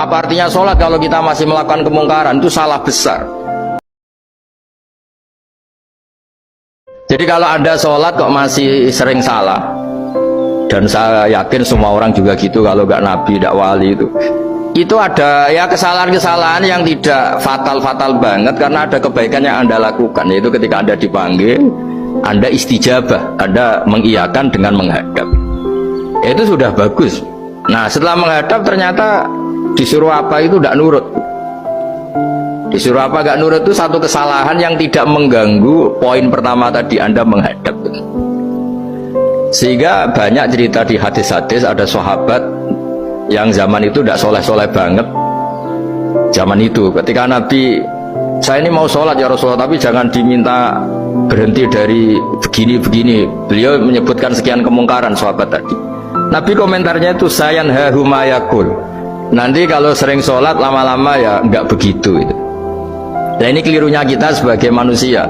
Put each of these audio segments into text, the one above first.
Apa artinya sholat kalau kita masih melakukan kemungkaran? Itu salah besar. Jadi kalau Anda sholat kok masih sering salah, dan saya yakin semua orang juga gitu, kalau nggak nabi, nggak wali itu ada ya kesalahan-kesalahan yang tidak fatal-fatal banget, karena ada kebaikan yang Anda lakukan, yaitu ketika Anda dipanggil, Anda istijabah, Anda mengiyakan dengan menghadap. Ya, itu sudah bagus. Nah, setelah menghadap ternyata disuruh apa itu tidak nurut. Disuruh apa gak nurut itu satu kesalahan yang tidak mengganggu poin pertama tadi, Anda menghadap. Sehingga banyak cerita di hadis-hadis, ada sahabat yang zaman itu tidak soleh-soleh banget. Zaman itu ketika Nabi, saya ini mau sholat ya Rasulullah, tapi jangan diminta berhenti dari begini-begini. Beliau menyebutkan sekian kemungkaran sahabat tadi. Nabi komentarnya itu sayan hahumayakul. Nanti kalau sering sholat lama-lama ya enggak begitu itu. Nah ini kelirunya kita sebagai manusia.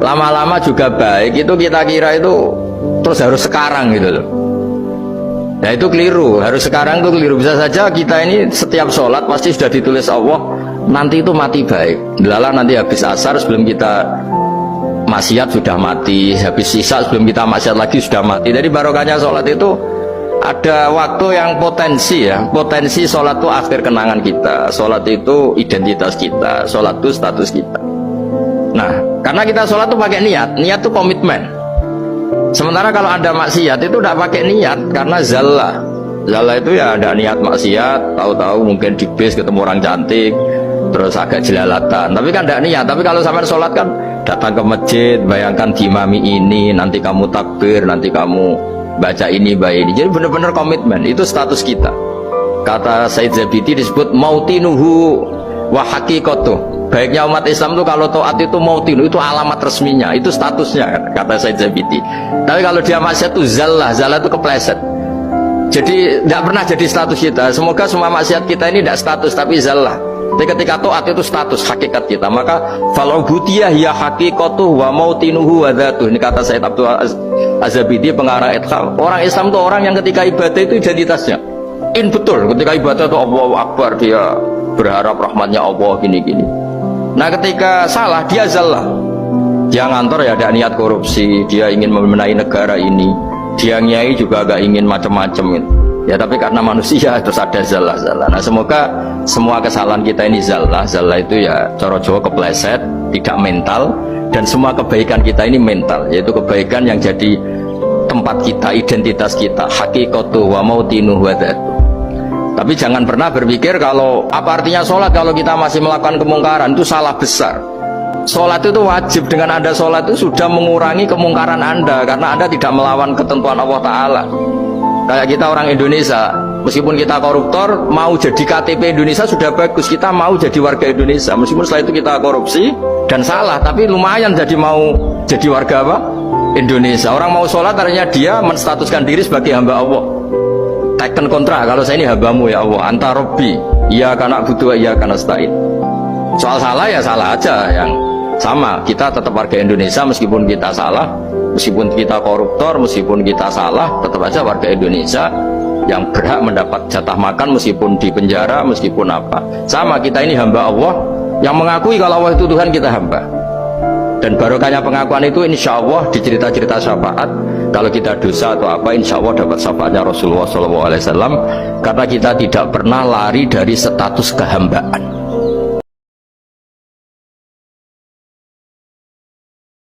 Lama-lama juga baik itu kita kira itu terus harus sekarang gitu loh. Nah itu keliru, harus sekarang itu keliru. Bisa saja kita ini setiap sholat pasti sudah ditulis Allah nanti itu mati baik. Lala nanti habis asar sebelum kita maksiat sudah mati, habis sisa sebelum kita maksiat lagi sudah mati. Jadi barokahnya sholat itu ada waktu yang potensi ya, potensi sholat itu akhir kenangan kita, sholat itu identitas kita, sholat itu status kita. Nah, karena kita sholat itu pakai niat, niat itu komitmen. Sementara kalau Anda maksiat itu tidak pakai niat, karena zallah. Zallah itu ya ada niat maksiat, tahu-tahu mungkin di bis ketemu orang cantik, terus agak jelalatan, tapi kan tidak niat. Tapi kalau sampai sholat kan datang ke masjid, bayangkan dimami ini, nanti kamu takbir, nanti kamu baca ini, baca ini. Jadi benar-benar komitmen, itu status kita. Kata Said Zabidi disebut mautinuhu wa haqiqatuh. Baiknya umat Islam itu kalau taat itu mautinu, itu alamat resminya, itu statusnya, kata Said Zabidi. Tapi kalau dia maksiat itu zallah, zallah itu kepleset. Jadi tidak pernah jadi status kita. Semoga semua maksiat kita ini tidak status tapi zallah. Tapi ketika taat itu status hakikat kita, maka fal'ubudiyah ya haqiqatuh wa mautinuhu wa dzatuh. Ini kata Said Abdul Az-Zabidi pengarang Itham. Orang Islam itu orang yang ketika ibadah itu identitasnya betul, ketika ibadah itu Allahu Akbar, dia berharap rahmatnya Allah gini-gini. Nah ketika salah dia zallah, dia ngantor ya ada niat korupsi, dia ingin memenai negara ini, dia nyai juga agak ingin macam-macam gitu. Ya tapi karena manusia terus ada zallah-zallah. Nah semoga semua kesalahan kita ini zallah. Zallah itu ya cara Jawa kepleset, tidak mental. Dan semua kebaikan kita ini mental, yaitu kebaikan yang jadi tempat kita, identitas kita, haqiqatuh wa mautinuhu wa dzatuh. Tapi jangan pernah berpikir kalau apa artinya sholat kalau kita masih melakukan kemungkaran, itu salah besar. Sholat itu wajib, dengan Anda sholat itu sudah mengurangi kemungkaran Anda, karena Anda tidak melawan ketentuan Allah Ta'ala. Kayak kita orang Indonesia, meskipun kita koruptor, mau jadi KTP Indonesia sudah bagus, kita mau jadi warga Indonesia. Meskipun setelah itu kita korupsi dan salah, tapi lumayan jadi mau jadi warga apa? Indonesia. Orang mau sholat artinya dia menstatuskan diri sebagai hamba Allah. Teken kontra, kalau saya ini hambamu ya Allah, anta robbi, iya kana butuh, iya kana stain. Soal salah ya salah aja, yang sama, kita tetap warga Indonesia meskipun kita salah, meskipun kita koruptor, meskipun kita salah, tetap aja warga Indonesia yang berhak mendapat jatah makan meskipun di penjara, meskipun apa. Sama, kita ini hamba Allah yang mengakui kalau Allah itu Tuhan, kita hamba. Dan barokahnya pengakuan itu insya Allah di cerita-cerita syafaat, kalau kita dosa atau apa insya Allah dapat syafaatnya Rasulullah SAW, karena kita tidak pernah lari dari status kehambaan.